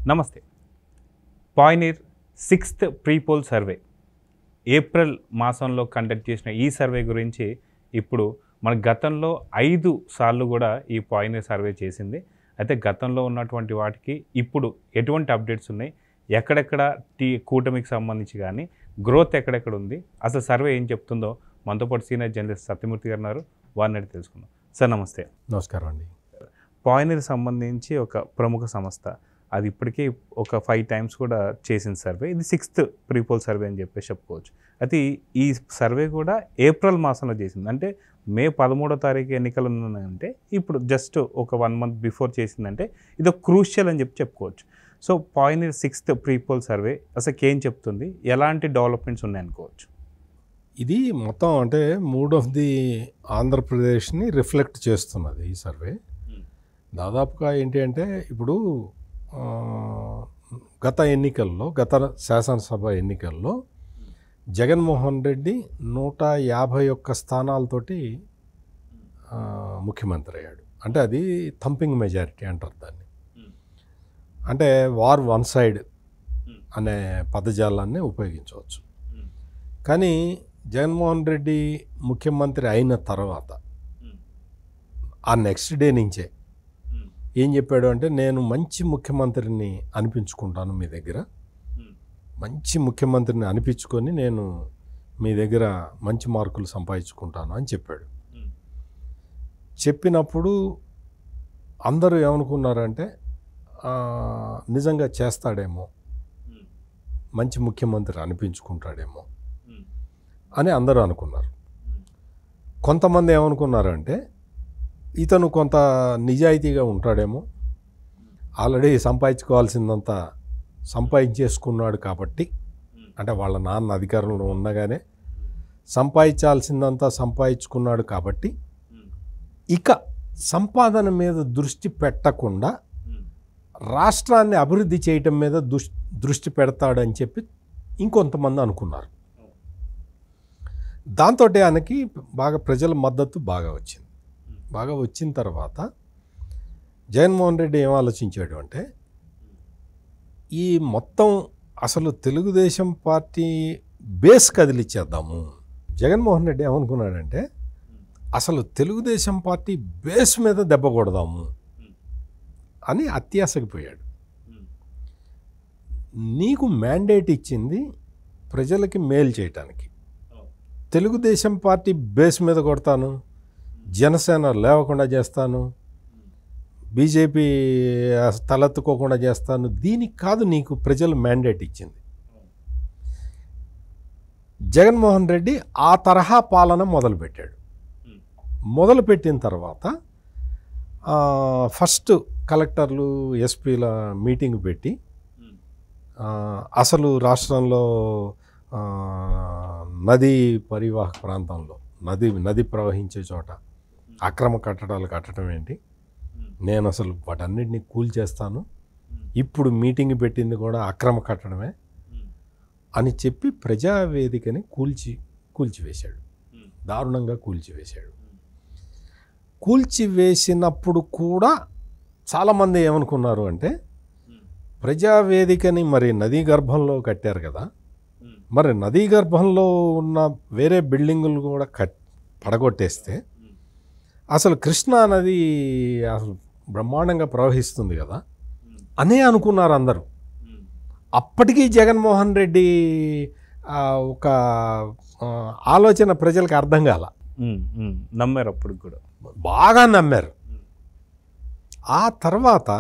నమస్తే. పాయనీర్ 6th prepoll survey April మాసంలో conduct చేసిన ఈ సర్వే గురించి ఇప్పుడు మన గతంలో 5 సార్లు కూడా ఈ పాయనీర్ సర్వే చేసింది. అయితే గతంలో ఉన్నటువంటి వాటికి ఇప్పుడు ఎటువంటి అప్డేట్స్ ఉన్నాయి, ఎక్కడెక్కడ కూటమికి సంబంధించి కానీ గ్రోత్ ఎక్కడెక్కడ ఉంది, అసలు సర్వే ఏం చెప్తుందో మనతో పాటు సీనియర్ జర్నలిస్ట్ సత్యమూర్తి గారు ఉన్నారు. వారిని అడిగి తెలుసుకుందాం. సార్ నమస్తే. నమస్కారం అండి. పాయనీర్ సంబంధించి ఒక ప్రముఖ సంస్థ, అది ఇప్పటికీ ఒక 5 times కూడా చేసిన సర్వే. ఇది 6th ప్రీపోల్ సర్వే అని చెప్పేసి చెప్పుకోవచ్చు. అయితే ఈ సర్వే కూడా ఏప్రిల్ మాసంలో చేసింది. అంటే మే 13వ తారీఖు ఎన్నికలు ఉన్నాయంటే ఇప్పుడు జస్ట్ ఒక 1 month బిఫోర్ చేసిందంటే ఇది ఒక క్రూషియల్ అని చెప్పుకోవచ్చు. సో పాయనీర్ 6th ప్రీపోల్ సర్వే అసలు ఏం చెప్తుంది, ఎలాంటి డెవలప్మెంట్స్ ఉన్నాయనుకోవచ్చు? ఇది మొత్తం అంటే మూడ్ ఆఫ్ ది ఆంధ్రప్రదేశ్ని రిఫ్లెక్ట్ చేస్తున్నది ఈ సర్వే. దాదాపుగా ఏంటి అంటే ఇప్పుడు గత శాసనసభ ఎన్నికల్లో జగన్మోహన్ రెడ్డి 151 స్థానాలతోటి ముఖ్యమంత్రి అయ్యాడు. అంటే అది థంపింగ్ మెజారిటీ అంటారు దాన్ని. అంటే వార్ వన్ సైడ్ అనే పదజాలాన్ని ఉపయోగించవచ్చు. కానీ జగన్మోహన్ రెడ్డి ముఖ్యమంత్రి అయిన తర్వాత ఆ నెక్స్ట్ డే నుంచే ఏం చెప్పాడు అంటే, నేను మంచి ముఖ్యమంత్రిని అనిపించుకుంటాను మీ దగ్గర, మంచి ముఖ్యమంత్రిని అనిపించుకొని నేను మీ దగ్గర మంచి మార్కులు సంపాదించుకుంటాను అని చెప్పాడు. చెప్పినప్పుడు అందరూ ఏమనుకున్నారంటే నిజంగా చేస్తాడేమో, మంచి ముఖ్యమంత్రి అనిపించుకుంటాడేమో అని అందరూ అనుకున్నారు. కొంతమంది ఏమనుకున్నారంటే ఇతను కొంత నిజాయితీగా ఉంటాడేమో, ఆల్రెడీ సంపాదించుకోవాల్సిందంతా సంపాదించేసుకున్నాడు కాబట్టి, అంటే వాళ్ళ నాన్న అధికారంలో ఉండగానే సంపాదించాల్సిందంతా సంపాదించుకున్నాడు కాబట్టి ఇక సంపాదన మీద దృష్టి పెట్టకుండా రాష్ట్రాన్ని అభివృద్ధి చేయటం మీద దృష్టి పెడతాడని చెప్పి ఇంకొంతమంది అనుకున్నారు. దాంతో ఆయనకి బాగా ప్రజల మద్దతు బాగా వచ్చిన తర్వాత జగన్మోహన్ రెడ్డి ఏం ఆలోచించాడు అంటే, ఈ మొత్తం అసలు తెలుగుదేశం పార్టీ బేస్ కదిలిచ్చేద్దాము. జగన్మోహన్ రెడ్డి ఏమనుకున్నాడంటే, అసలు తెలుగుదేశం పార్టీ బేస్ మీద దెబ్బ కొడదాము అని అత్యాశకి పోయాడు. నీకు మ్యాండేట్ ఇచ్చింది ప్రజలకి మేలు చేయటానికి, తెలుగుదేశం పార్టీ బేస్ మీద కొడతాను, జనసేన లేవకుండా చేస్తాను, బీజేపీ తలెత్తుకోకుండా చేస్తాను, దీనికి కాదు నీకు ప్రజలు మ్యాండేట్ ఇచ్చింది. జగన్మోహన్ రెడ్డి ఆ తరహా పాలన మొదలుపెట్టిన తర్వాత ఫస్ట్ కలెక్టర్లు ఎస్పీల మీటింగ్ పెట్టి అసలు రాష్ట్రంలో నదీ పరివాహక ప్రాంతంలో నది ప్రవహించే చోట అక్రమ కట్టడాలు కట్టడం ఏంటి, నేను అసలు వాటన్నిటిని కూల్చేస్తాను, ఇప్పుడు మీటింగ్ పెట్టింది కూడా అక్రమ కట్టడమే అని చెప్పి ప్రజావేదికని కూల్చివేశాడు. దారుణంగా కూల్చివేశాడు. కూల్చివేసినప్పుడు కూడా చాలామంది ఏమనుకున్నారు అంటే, ప్రజావేదికని మరి నదీ గర్భంలో కట్టారు కదా, మరి నదీ గర్భంలో ఉన్న వేరే బిల్డింగులు కూడా పడగొట్టేస్తే అసలు కృష్ణా నది అసలు బ్రహ్మాండంగా ప్రవహిస్తుంది కదా అనే అనుకున్నారు అందరూ. అప్పటికీ జగన్మోహన్ రెడ్డి ఒక ఆలోచన ప్రజలకు అర్థం కాల, నమ్మారు. అప్పుడు కూడా బాగా నమ్మారు. ఆ తర్వాత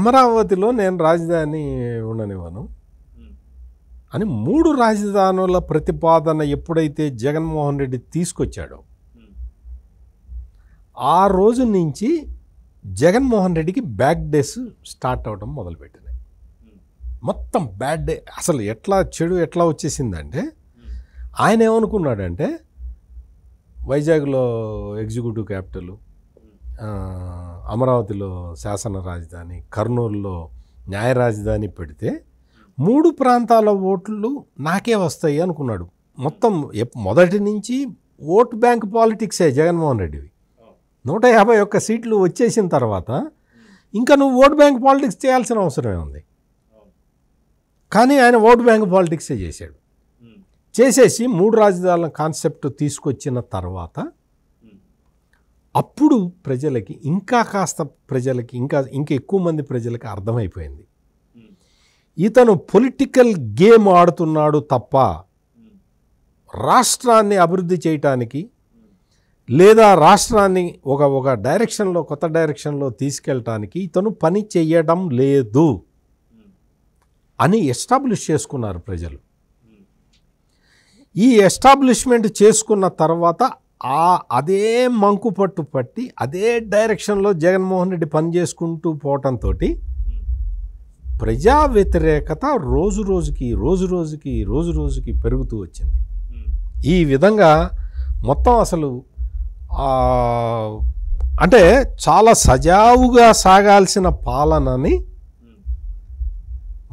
అమరావతిలో నేను రాజధాని ఉండనివ్వను అని 3 రాజధానుల ప్రతిపాదన ఎప్పుడైతే జగన్మోహన్ రెడ్డి తీసుకొచ్చాడో ఆ రోజు నుంచి జగన్మోహన్ రెడ్డికి బ్యాడ్ డేస్ స్టార్ట్ అవడం మొదలుపెట్టినాయి. మొత్తం బ్యాడ్ డే అసలు ఎట్లా వచ్చేసిందంటే, ఆయన ఏమనుకున్నాడంటే వైజాగ్లో ఎగ్జిక్యూటివ్ క్యాపిటల్, అమరావతిలో శాసన రాజధాని, కర్నూలులో న్యాయ రాజధాని పెడితే 3 ప్రాంతాల ఓట్లు నాకే వస్తాయి అనుకున్నాడు. మొత్తం మొదటి నుంచి ఓట్ బ్యాంక్ పాలిటిక్సే జగన్మోహన్ రెడ్డివి. 151 సీట్లు వచ్చేసిన తర్వాత ఇంకా నువ్వు ఓట్ బ్యాంక్ పాలిటిక్స్ చేయాల్సిన అవసరమే ఉంది. కానీ ఆయన ఓట్ బ్యాంక్ పాలిటిక్సే చేశాడు. చేసేసి 3 రాజధానుల కాన్సెప్ట్ తీసుకొచ్చిన తర్వాత అప్పుడు ప్రజలకి ఇంకా కాస్త ప్రజలకి ఇంకా ఎక్కువ మంది ప్రజలకి అర్థమైపోయింది, ఇతను పొలిటికల్ గేమ్ ఆడుతున్నాడు తప్ప రాష్ట్రాన్ని అభివృద్ధి చేయటానికి లేదా రాష్ట్రాన్ని ఒక డైరెక్షన్లో కొత్త డైరెక్షన్లో తీసుకెళ్ళటానికి ఇతను పని చేయడం లేదు అని ఎస్టాబ్లిష్ చేసుకున్నారు ప్రజలు. ఈ ఎస్టాబ్లిష్మెంట్ చేసుకున్న తర్వాత అదే మంకు పట్టు పట్టి అదే డైరెక్షన్లో జగన్మోహన్ రెడ్డి పని చేసుకుంటూ పోవటంతో ప్రజా వ్యతిరేకత రోజు రోజుకి పెరుగుతూ వచ్చింది. ఈ విధంగా మొత్తం అసలు అంటే చాలా సజావుగా సాగాల్సిన పాలనని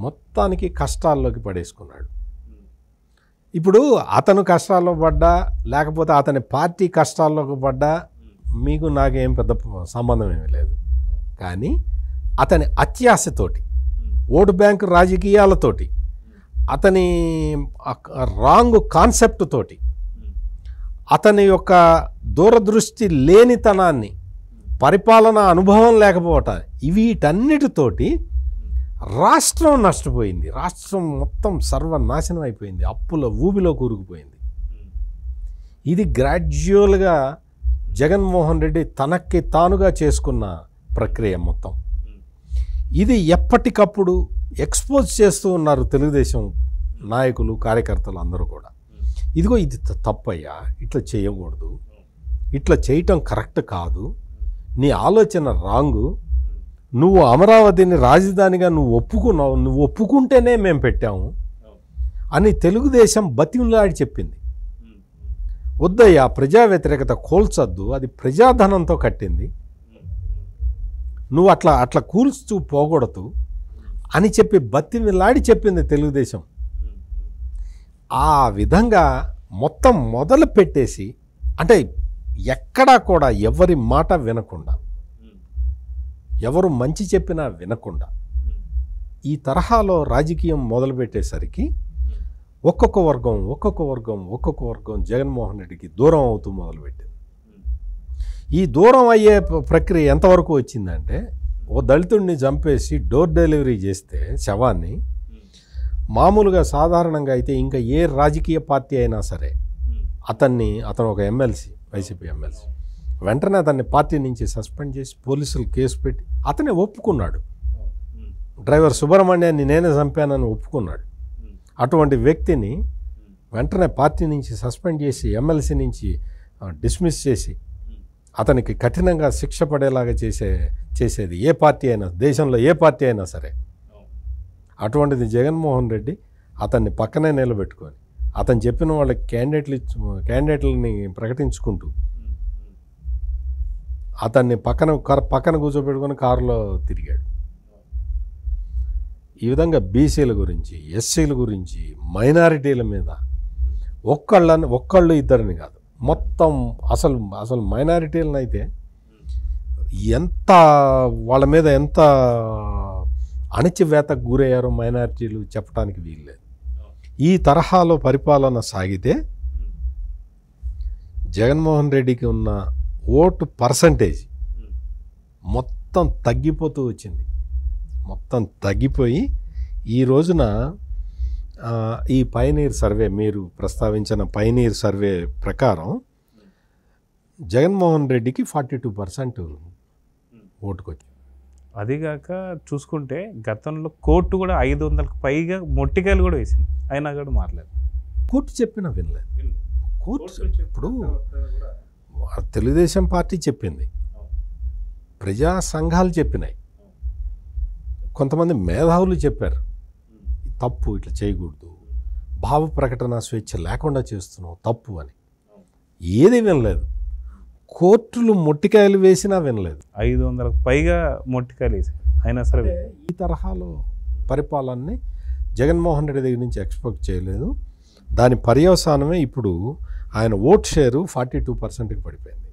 మొత్తానికి కష్టాల్లోకి పడేసుకున్నాడు. ఇప్పుడు అతను కష్టాల్లో పడ్డా లేకపోతే అతని పార్టీ కష్టాల్లోకి పడ్డా మీకు నాకేం పెద్ద సంబంధం ఏమీ లేదు. కానీ అతని అత్యాశతోటి, ఓటు బ్యాంకు రాజకీయాలతోటి, అతని రాంగ్ కాన్సెప్ట్ తోటి, అతని యొక్క దూరదృష్టి లేనితనాన్ని, పరిపాలన అనుభవం లేకపోవటం, వీటన్నిటితోటి రాష్ట్రం నష్టపోయింది. రాష్ట్రం మొత్తం సర్వనాశనం అయిపోయింది, అప్పుల ఊబిలో కూరుకుపోయింది. ఇది గ్రాడ్యువల్గా జగన్మోహన్ రెడ్డి తనకి తానుగా చేసుకున్న ప్రక్రియ మొత్తం. ఇది ఎప్పటికప్పుడు ఎక్స్పోజ్ చేస్తూ ఉన్నారు తెలుగుదేశం నాయకులు, కార్యకర్తలు అందరూ కూడా. ఇదిగో ఇది తప్పయ్యా, ఇట్లా చేయకూడదు, ఇట్లా చేయటం కరెక్ట్ కాదు, నీ ఆలోచన రాంగు, నువ్వు అమరావతిని రాజధానిగా నువ్వు ఒప్పుకున్నావు, నువ్వు ఒప్పుకుంటేనే మేము పెట్టాము అని తెలుగుదేశం బతిమలాడి చెప్పింది. వద్దయ్యా, ప్రజా వ్యతిరేకత కోల్చొద్దు, అది ప్రజాధనంతో కట్టింది, నువ్వు అట్లా కూల్స్తూ పోకూడదు అని చెప్పి బతిమలాడి చెప్పింది తెలుగుదేశం. ఆ విధంగా మొత్తం మొదలు పెట్టేసి, అంటే ఎక్కడా కూడా ఎవరి మాట వినకుండా, ఎవరు మంచి చెప్పినా వినకుండా ఈ తరహాలో రాజకీయం మొదలుపెట్టేసరికి ఒక్కొక్క వర్గం జగన్మోహన్ రెడ్డికి దూరం అవుతూ మొదలుపెట్టింది. ఈ దూరం అయ్యే ప్రక్రియ ఎంతవరకు వచ్చిందంటే, ఓ దళితుడిని చంపేసి డోర్ డెలివరీ చేస్తే శవాన్ని, మామూలుగా సాధారణంగా అయితే ఇంకా ఏ రాజకీయ పార్టీ అయినా సరే అతను ఒక ఎమ్మెల్సీ, వైసీపీ ఎమ్మెల్సీ, వెంటనే అతన్ని పార్టీ నుంచి సస్పెండ్ చేసి పోలీసులు కేసు పెట్టి అతనే ఒప్పుకున్నాడు. డ్రైవర్ సుబ్రహ్మణ్యాన్ని నేనే చంపానని ఒప్పుకున్నాడు. అటువంటి వ్యక్తిని వెంటనే పార్టీ నుంచి సస్పెండ్ చేసి ఎమ్మెల్సీ నుంచి డిస్మిస్ చేసి అతనికి కఠినంగా శిక్ష పడేలాగా చేసేది ఏ పార్టీ అయినా, దేశంలో ఏ పార్టీ అయినా సరే. అటువంటిది జగన్మోహన్ రెడ్డి అతన్ని పక్కనే నిలబెట్టుకొని అతను చెప్పిన వాళ్ళకి క్యాండిడేట్లని ప్రకటించుకుంటూ అతన్ని పక్కన కూర్చోబెట్టుకొని కారులో తిరిగాడు. ఈ విధంగా బీసీల గురించి, ఎస్సీల గురించి, మైనారిటీల మీద ఒక్కళ్ళు ఇద్దరిని కాదు, మొత్తం అసలు మైనారిటీలను అయితే ఎంత వాళ్ళ మీద ఎంత అణచివేతకు గురయ్యారో మైనారిటీలు చెప్పడానికి వీల్లేదు. ఈ తరహాలో పరిపాలన సాగితే జగన్మోహన్ రెడ్డికి ఉన్న ఓటు పర్సంటేజ్ మొత్తం తగ్గిపోతూ వచ్చింది. మొత్తం తగ్గిపోయి ఈ రోజున ఈ పైనీర్ సర్వే, మీరు ప్రస్తావించిన పైనీర్ సర్వే ప్రకారం జగన్మోహన్ రెడ్డికి 42% ఓటుకు వచ్చింది. అదిగాక చూసుకుంటే గతంలో కోర్టు కూడా 500కు పైగా మొట్టికాయలు కూడా వేసింది, అయినా కూడా మారలేదు. కోర్టు చెప్పినా వినలేదు. కోర్టు ఇప్పుడు తెలుగుదేశం పార్టీ చెప్పింది, ప్రజా సంఘాలు చెప్పినాయి, కొంతమంది మేధావులు చెప్పారు తప్పు, ఇట్లా చేయకూడదు, భావ ప్రకటన స్వేచ్ఛ లేకుండా చేస్తున్నావు తప్పు అని. ఏది వినలేదు. కోర్టులు మొట్టికాయలు వేసినా వినలేదు. 500కు పైగా మొట్టికాయలు వేసాయి, అయినా సరే ఈ తరహాలో పరిపాలనని జగన్మోహన్ రెడ్డి దగ్గర నుంచి ఎక్స్పెక్ట్ చేయలేదు. దాని పర్యవసానమే ఇప్పుడు ఆయన ఓట్ షేరు 42%కి పడిపోయింది.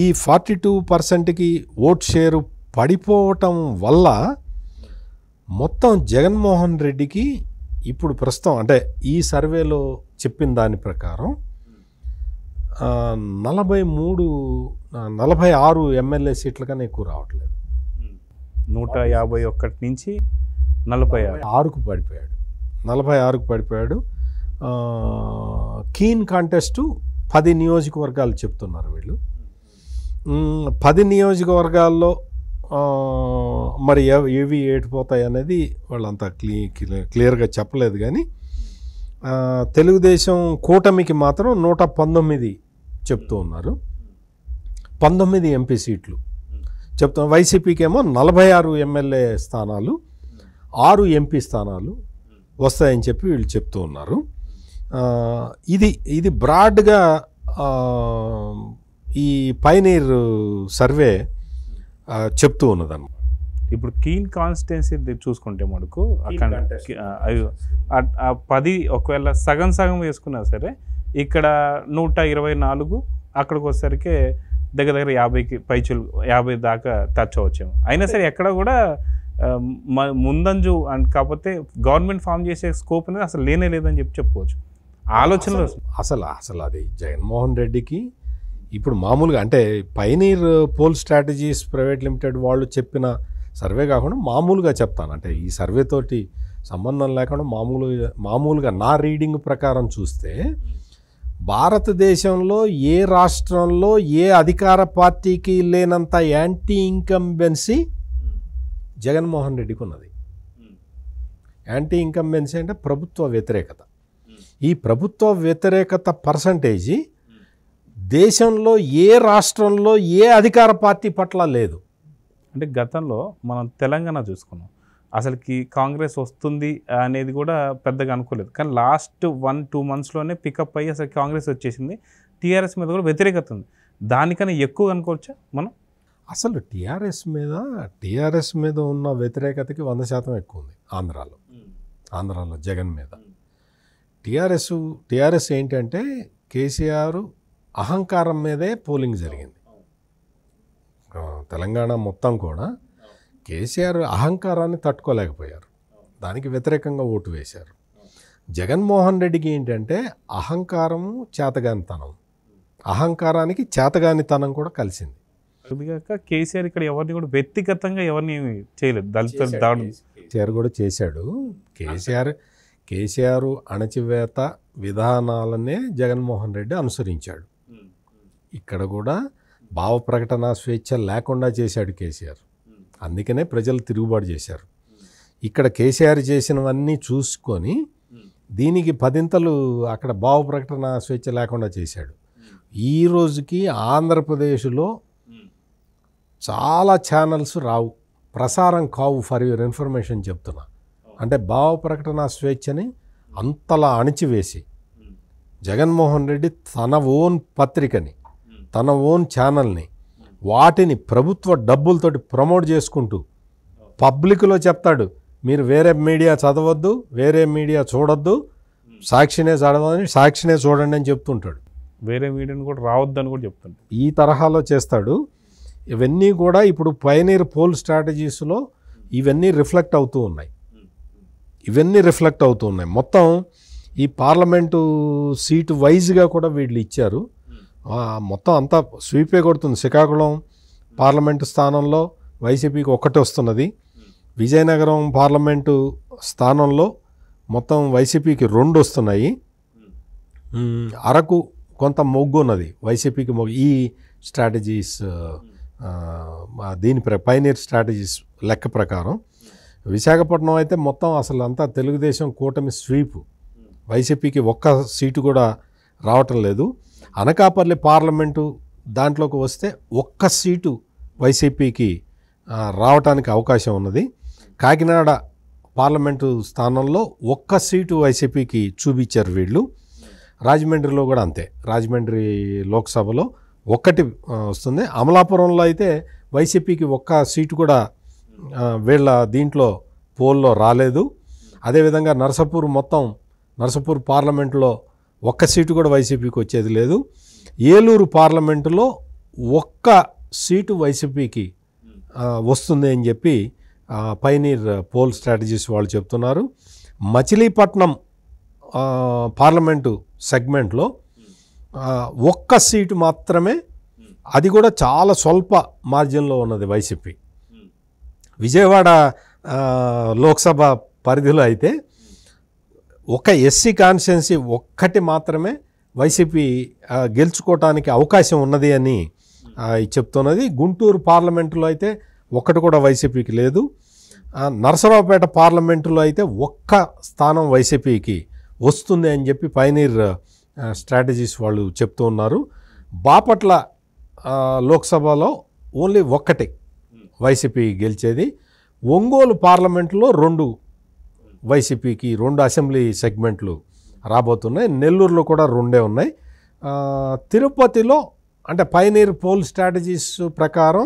ఈ 42%కి ఓట్ షేరు పడిపోవటం వల్ల మొత్తం జగన్మోహన్ రెడ్డికి ఇప్పుడు ప్రస్తుతం అంటే ఈ సర్వేలో చెప్పిన దాని ప్రకారం 46 ఎమ్మెల్యే సీట్ల కన్నా ఎక్కువ రావట్లేదు. 151 నుంచి 46 పడిపోయాడు. 46కు పడిపోయాడు. కీన్ కాంటెస్టు 10 నియోజకవర్గాలు చెప్తున్నారు వీళ్ళు. 10 నియోజకవర్గాల్లో మరి ఏవి ఏటిపోతాయి అనేది వాళ్ళంతా క్లియర్గా చెప్పలేదు. కానీ తెలుగుదేశం కూటమికి మాత్రం 119 చెప్తూ ఉన్నారు. 19 ఎంపీ సీట్లు చెప్తున్నారు. వైసీపీకి ఏమో 46 ఎమ్మెల్యే స్థానాలు, 6 ఎంపీ స్థానాలు వస్తాయని చెప్పి వీళ్ళు చెప్తూ ఉన్నారు. ఇది బ్రాడ్గా ఈ పైనీర్ సర్వే చెప్తూ ఉన్నదన్నమాట. ఇప్పుడు కీన్ కాన్స్టిట్యున్సీ చూసుకుంటే మనకు 10 ఒకవేళ సగం వేసుకున్నా సరే ఇక్కడ 124, అక్కడికి వచ్చేసరికి దగ్గర 50కి పైచులు 50 దాకా టచ్ అవ్వచ్చేమో. అయినా సరే ఎక్కడ కూడా ముందంజు కాకపోతే గవర్నమెంట్ ఫామ్ చేసే స్కోప్ అనేది అసలు లేనే లేదని చెప్పుకోవచ్చు. ఆలోచనలు అసలు అది జగన్మోహన్ రెడ్డికి ఇప్పుడు మామూలుగా అంటే pioneer poll strategies private limited వాళ్ళు చెప్పిన సర్వే కాకుండా మామూలుగా చెప్తాను. అంటే ఈ సర్వేతోటి సంబంధం లేకుండా మామూలుగా నా రీడింగ్ ప్రకారం చూస్తే భారతదేశంలో ఏ రాష్ట్రంలో ఏ అధికార పార్టీకి లేనంత యాంటీ ఇన్కంబెన్సీ జగన్మోహన్ రెడ్డికి ఉన్నది. యాంటీ ఇన్కంబెన్సీ అంటే ప్రభుత్వ వ్యతిరేకత. ఈ ప్రభుత్వ వ్యతిరేకత పర్సంటేజీ దేశంలో ఏ రాష్ట్రంలో ఏ అధికార పార్టీ పట్ల లేదు. అంటే గతంలో మనం తెలంగాణ చూసుకున్నాం, అసలుకి కాంగ్రెస్ వస్తుంది అనేది కూడా పెద్దగా అనుకోలేదు. కానీ లాస్ట్ 1-2 మంత్స్లోనే పికప్ అయ్యి అసలు కాంగ్రెస్ వచ్చేసింది. టీఆర్ఎస్ మీద కూడా వ్యతిరేకత ఉంది. దానికన్నా ఎక్కువ అనుకోవచ్చా మనం? అసలు టీఆర్ఎస్ మీద ఉన్న వ్యతిరేకతకి 100% ఎక్కువ ఉంది ఆంధ్రాలో జగన్ మీద. టీఆర్ఎస్ ఏంటంటే కేసీఆర్ అహంకారం మీదే పోలింగ్ జరిగింది. తెలంగాణ మొత్తం కూడా కేసీఆర్ అహంకారాన్ని తట్టుకోలేకపోయారు, దానికి వ్యతిరేకంగా ఓటు వేశారు. జగన్మోహన్ రెడ్డికి ఏంటంటే అహంకారము చేతగానితనం, అహంకారానికి చేతగానితనం కూడా కలిసింది. అదిగాక కేసీఆర్ ఇక్కడ ఎవరిని కూడా వ్యక్తిగతంగా ఎవరిని చేయలేదు, దళితులు కేసీఆర్ కూడా చేశాడు. కేసీఆర్ అణచివేత విధానాలనే జగన్మోహన్ రెడ్డి అనుసరించాడు. ఇక్కడ కూడా భావ ప్రకటన స్వేచ్ఛ లేకుండా చేశాడు కేసీఆర్. అందుకనే ప్రజలు తిరుగుబాటు చేశారు. ఇక్కడ కేసీఆర్ చేసినవన్నీ చూసుకొని దీనికి 10 అక్కడ భావ ప్రకటన స్వేచ్ఛ లేకుండా చేశాడు. ఈ రోజుకి ఆంధ్రప్రదేశ్లో చాలా ఛానల్స్ రావు, ప్రసారం కావు. ఫర్ యువర్ ఇన్ఫర్మేషన్ చెప్తున్నా. అంటే భావ ప్రకటన స్వేచ్ఛని అంతలా అణిచివేసి జగన్మోహన్ రెడ్డి తన ఓన్ పత్రికని, తన ఓన్ ఛానల్ని, వాటిని ప్రభుత్వ డబ్బులతోటి ప్రమోట్ చేసుకుంటూ పబ్లిక్లో చెప్తాడు, మీరు వేరే మీడియా చదవద్దు, వేరే మీడియా చూడొద్దు, సాక్షినే చదవని, సాక్షినే చూడండి అని చెప్తుంటాడు. వేరే మీడియాని కూడా రావద్దని కూడా చెప్తుంటాడు. ఈ తరహాలో చేస్తాడు. ఇవన్నీ కూడా ఇప్పుడు పైనీర్ పోల్ స్ట్రాటజీస్లో ఇవన్నీ రిఫ్లెక్ట్ అవుతూ ఉన్నాయి. మొత్తం ఈ పార్లమెంటు సీటు వైజ్గా కూడా వీళ్ళు ఇచ్చారు. మొత్తం అంతా స్వీపే కొడుతుంది. శ్రీకాకుళం పార్లమెంటు స్థానంలో వైసీపీకి 1 వస్తున్నది. విజయనగరం పార్లమెంటు స్థానంలో మొత్తం వైసీపీకి 2 వస్తున్నాయి. అరకు కొంత మొగ్గు ఉన్నది వైసీపీకి ఈ స్ట్రాటజీస్ దీని పైనీర్ స్ట్రాటజీస్ లెక్క ప్రకారం. విశాఖపట్నం అయితే మొత్తం అసలు అంతా తెలుగుదేశం కూటమి స్వీపు, వైసీపీకి 1 సీటు కూడా రావటం లేదు. అనకాపల్లి పార్లమెంటు దాంట్లోకి వస్తే 1 సీటు వైసీపీకి రావటానికి అవకాశం ఉన్నది. కాకినాడ పార్లమెంటు స్థానంలో 1 సీటు వైసీపీకి చూపించారు వీళ్ళు. రాజమండ్రిలో కూడా అంతే, రాజమండ్రి లోక్సభలో 1 వస్తుంది. అమలాపురంలో అయితే వైసీపీకి 1 సీటు కూడా వీళ్ళ దీంట్లో పోల్లో రాలేదు. అదేవిధంగా నర్సాపూర్ పార్లమెంటులో 1 సీటు కూడా వైసీపీకి వచ్చేది లేదు. ఏలూరు పార్లమెంటులో 1 సీటు వైసీపీకి వస్తుంది అని చెప్పి పైనీర్ పోల్ స్ట్రాటజీస్ వాళ్ళు చెప్తున్నారు. మచిలీపట్నం పార్లమెంటు సెగ్మెంట్లో ఒక్క సీటు మాత్రమే, అది కూడా చాలా స్వల్ప మార్జిన్లో ఉన్నది వైసీపీ. విజయవాడ లోక్సభ పరిధిలో అయితే ఒక ఎస్సీ కాన్స్టిట్యున్సీ ఒక్కటి మాత్రమే వైసీపీ గెలుచుకోవటానికి అవకాశం ఉన్నది అని చెప్తున్నది. గుంటూరు పార్లమెంటులో అయితే ఒక్కటి కూడా వైసీపీకి లేదు. నరసరావుపేట పార్లమెంటులో అయితే ఒక్క స్థానం వైసీపీకి వస్తుంది అని చెప్పి పైనీర్ స్ట్రాటజీస్ వాళ్ళు చెప్తూ ఉన్నారు. బాపట్ల లోక్సభలో ఓన్లీ ఒక్కటి వైసీపీ గెలిచేది. ఒంగోలు పార్లమెంటులో 2 వైసీపీకి 2 అసెంబ్లీ సెగ్మెంట్లు రాబోతున్నాయి. నెల్లూరులో కూడా 2 ఉన్నాయి. తిరుపతిలో అంటే పైనీర్ పోల్ స్ట్రాటజీస్ ప్రకారం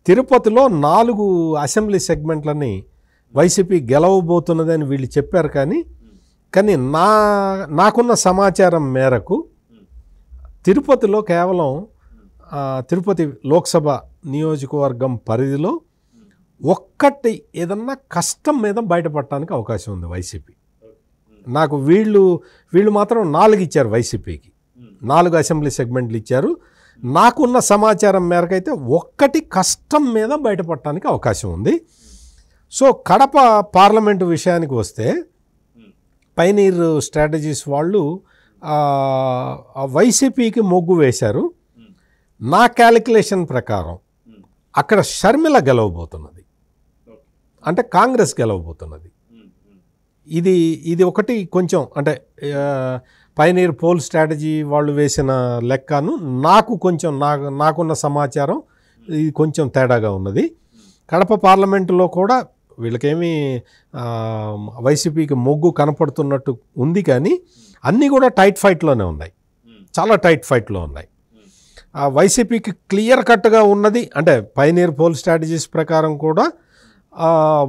తిరుపతిలో 4 అసెంబ్లీ సెగ్మెంట్లని వైసీపీ గెలవబోతున్నదని వీళ్ళు చెప్పారు. కానీ నాకున్న సమాచారం మేరకు తిరుపతిలో కేవలం తిరుపతి లోక్సభ నియోజకవర్గం పరిధిలో ఒక్కటి ఏదన్నా కష్టం మీద బయటపడటానికి అవకాశం ఉంది వైసీపీ. నాకు వీళ్ళు మాత్రం 4 ఇచ్చారు వైసీపీకి, 4 అసెంబ్లీ సెగ్మెంట్లు ఇచ్చారు. నాకున్న సమాచారం మేరకు అయితే ఒక్కటి కష్టం మీద బయటపడటానికి అవకాశం ఉంది. సో కడప పార్లమెంటు విషయానికి వస్తే పైనీర్ స్ట్రాటజీస్ వాళ్ళు వైసీపీకి మొగ్గు వేశారు. నా క్యాలిక్యులేషన్ ప్రకారం అక్కడ షర్మిల గెలవబోతున్నది, అంటే కాంగ్రెస్ గెలవబోతున్నది. ఇది ఒకటి కొంచెం అంటే పైనీర్ పోల్ స్ట్రాటజీ వాళ్ళు వేసిన లెక్కను నాకున్న సమాచారం ఇది కొంచెం తేడాగా ఉన్నది. కడప పార్లమెంటులో కూడా వీళ్ళకేమీ వైసీపీకి మొగ్గు కనపడుతున్నట్టు ఉంది, కానీ అన్నీ కూడా టైట్ ఫైట్లోనే ఉన్నాయి, చాలా టైట్ ఫైట్లో ఉన్నాయి. వైసీపీకి క్లియర్ కట్గా ఉన్నది అంటే పైనీర్ పోల్ స్ట్రాటజీస్ ప్రకారం కూడా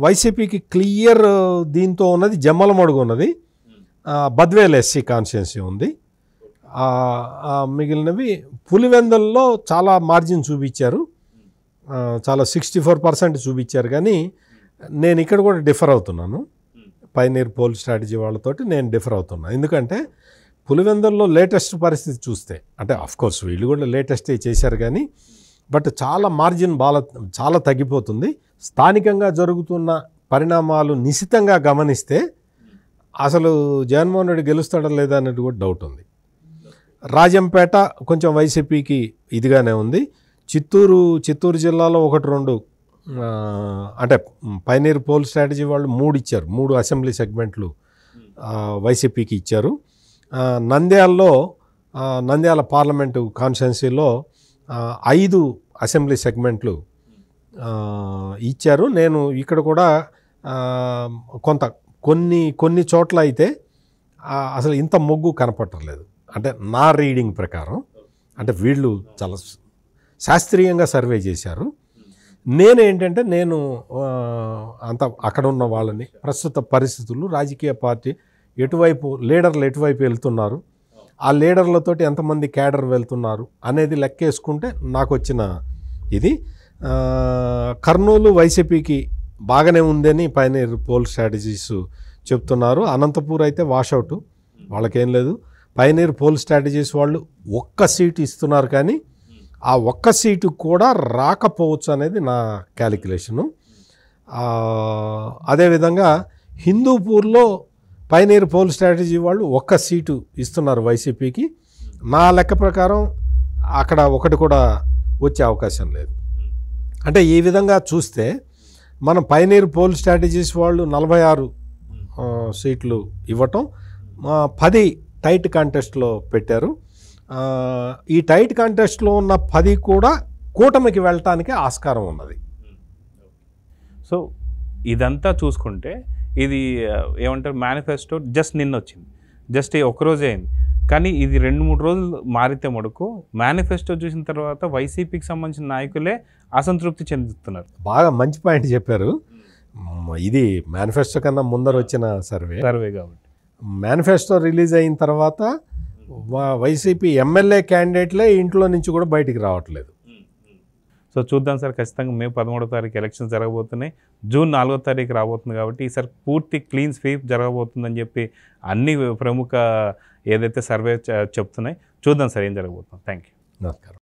వైసీపీకి క్లియర్ దీంతో ఉన్నది జమ్మలమడుగు ఉన్నది, బద్వేల్ ఎస్సీ కాన్స్టిట్యున్సీ ఉంది. మిగిలినవి పులివెందుల్లో చాలా మార్జిన్ చూపించారు, చాలా 64% చూపించారు. కానీ నేను ఇక్కడ కూడా డిఫర్ అవుతున్నాను, పైనీర్ పోల్ స్ట్రాటజీ వాళ్ళతోటి నేను డిఫర్ అవుతున్నాను. ఎందుకంటే పులివెందుల్లో లేటెస్ట్ పరిస్థితి చూస్తే అంటే అఫ్కోర్స్ వీళ్ళు కూడా లేటెస్టే చేశారు, కానీ బట్ చాలా మార్జిన్ చాలా తగ్గిపోతుంది. స్థానికంగా జరుగుతున్న పరిణామాలు నిశితంగా గమనిస్తే అసలు జగన్మోహన్ రెడ్డి గెలుస్తాడా లేదా అనేది కూడా డౌట్ ఉంది. రాజంపేట కొంచెం వైసీపీకి ఇదిగానే ఉంది. చిత్తూరు జిల్లాలో 1-2 అంటే పైనీర్ పోల్ స్ట్రాటజీ వాళ్ళు 3 ఇచ్చారు, 3 అసెంబ్లీ సెగ్మెంట్లు వైసీపీకి ఇచ్చారు. నంద్యాల పార్లమెంటు కాన్స్టిట్యున్సీలో 5 అసెంబ్లీ సెగ్మెంట్లు ఇచ్చారు. నేను ఇక్కడ కూడా కొన్ని చోట్ల అయితే అసలు ఇంత మొగ్గు కనపట్టలేదు, అంటే నా రీడింగ్ ప్రకారం. అంటే వీళ్ళు చాలా శాస్త్రీయంగా సర్వే చేశారు. నేను అంత అక్కడ ఉన్న వాళ్ళని ప్రస్తుత పరిస్థితులు, రాజకీయ పార్టీ లీడర్లు ఎటువైపు వెళ్తున్నారు, ఆ లీడర్లతోటి ఎంతమంది క్యాడర్ వెళ్తున్నారు అనేది లెక్కేసుకుంటే నాకు వచ్చిన ఇది. కర్నూలు వైసీపీకి బాగానే ఉందని పైనీర్ పోల్ స్ట్రాటజీస్ చెప్తున్నారు. అనంతపూర్ అయితే వాషౌట్, వాళ్ళకేం లేదు. పైనీర్ పోల్ స్ట్రాటజీస్ వాళ్ళు 1 సీటు ఇస్తున్నారు, కానీ ఆ 1 సీటు కూడా రాకపోవచ్చు అనేది నా క్యాలిక్యులేషను. అదేవిధంగా హిందూపూర్లో పైనీర్ పోల్ స్ట్రాటజీ వాళ్ళు 1 సీటు ఇస్తున్నారు వైసీపీకి. నా లెక్క ప్రకారం అక్కడ 1 కూడా వచ్చే అవకాశం లేదు. అంటే ఈ విధంగా చూస్తే మనం పైనీర్ పోల్ స్ట్రాటజీస్ వాళ్ళు 46 సీట్లు ఇవ్వటం, 10 టైట్ కాంటెస్ట్లో పెట్టారు. ఈ టైట్ కాంటెస్ట్లో ఉన్న 10 కూడా కూటమికి వెళ్ళటానికి ఆస్కారం ఉన్నది. సో ఇదంతా చూసుకుంటే ఇది ఏమంటారు, మేనిఫెస్టో జస్ట్ నిన్న వచ్చింది, జస్ట్ ఒక్కరోజే అయింది. కానీ ఇది 2-3 రోజులు మారితే మటుకు మేనిఫెస్టో చూసిన తర్వాత వైసీపీకి సంబంధించిన నాయకులే అసంతృప్తి చెందుతున్నారు. బాగా మంచి పాయింట్ చెప్పారు. ఇది మేనిఫెస్టో కన్నా ముందర వచ్చిన సర్వే కాబట్టి మేనిఫెస్టో రిలీజ్ అయిన తర్వాత వైసీపీ ఎమ్మెల్యే క్యాండిడేట్లే ఇంట్లో నుంచి కూడా బయటికి రావట్లేదు. సో చూద్దాం సార్, ఖచ్చితంగా మే 13వ తారీఖు ఎలక్షన్స్ జరగబోతున్నాయి, జూన్ 4వ తారీఖు రాబోతుంది కాబట్టి ఈసారి పూర్తి క్లీన్ స్వీప్ జరగబోతుందని చెప్పి అన్ని ప్రముఖ ఏదైతే సర్వే చెప్తున్నాయి. చూద్దాం సార్ ఏం జరగబోతుంది. Thank you. నమస్కారం.